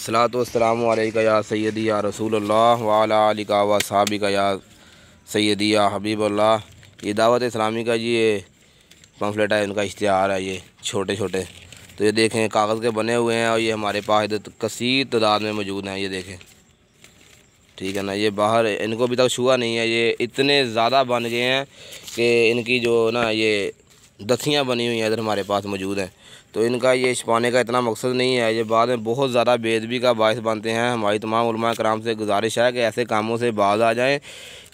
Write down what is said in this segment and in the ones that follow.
अस्सलातु वस्सलामु अलैका या सय्यदी या रसूलल्लाह व अला आलिका व सहाबिका या सय्यदी या हबीबल्लाह। ये दावत इस्लामी का जी ये पम्फलेट है, इनका इश्तिहार है। ये छोटे छोटे तो ये देखें कागज़ के बने हुए हैं और ये हमारे पास कसीर तादाद में मौजूद हैं। ये देखें, ठीक है ना। ये बाहर इनको अभी तक छुआ नहीं है। ये इतने ज़्यादा बन गए हैं कि इनकी जो ना ये दथियाँ बनी हुई हैं इधर हमारे पास मौजूद हैं। तो इनका ये छुपाने का इतना मकसद नहीं है। ये बाद में बहुत ज़्यादा बेअदबी का बायस बनते हैं। हमारी तमाम उलमा कराम से गुजारिश है कि ऐसे कामों से बाज आ जाएं,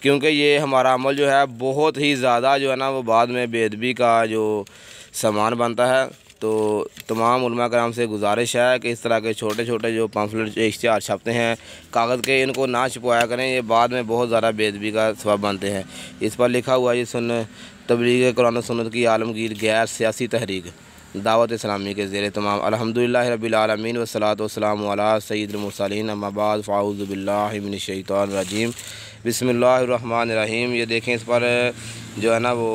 क्योंकि ये हमारा अमल जो है बहुत ही ज़्यादा जो है ना वो बाद में बेअदबी का जो सामान बनता है। तो तमाम उलमा कराम से गुजारिश है कि इस तरह के छोटे छोटे जो पम्फलेट इश्तिहार छपते हैं कागज़ के, इनको ना छुपाया करें। ये बाद में बहुत ज़्यादा बेअदबी का सबब बनते हैं। इस पर लिखा हुआ ये तबलीग कुरान सुन्नत की आलमगीर गैर सियासी तहरीक दावत इस्लामी के ज़ेरे तमाम। अल्हम्दुलिल्लाहि रब्बिल आलमीन वस्सलातु वस्सलामु अला सय्यिदिल मुरसलीन अम्मा बाद फ़अऊज़ु बिल्लाहि मिनश शैतानिर रजीम बिस्मिल्लाहिर रहमानिर रहीम। ये देखें, इस पर जो है ना वो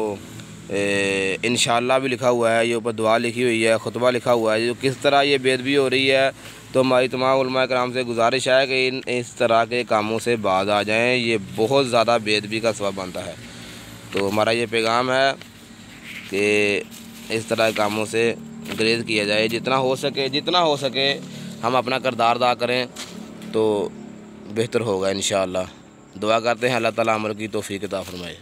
इंशाअल्लाह भी लिखा हुआ है। ये ऊपर दुआ लिखी हुई है, खुतबा लिखा हुआ है। जो किस तरह ये बेअदबी हो रही है, तो हमारी तमाम उलमा कराम से गुजारिश है कि इस तरह के कामों से बाज आ जाएँ। ये बहुत ज़्यादा बेअदबी का सबब बनता है। तो हमारा ये पैगाम है कि इस तरह के कामों से गुरेज किया जाए। जितना हो सके हम अपना किरदार अदा करें तो बेहतर होगा इंशाअल्लाह। दुआ करते हैं अल्लाह ताला अमल की तौफीक अता फरमाए।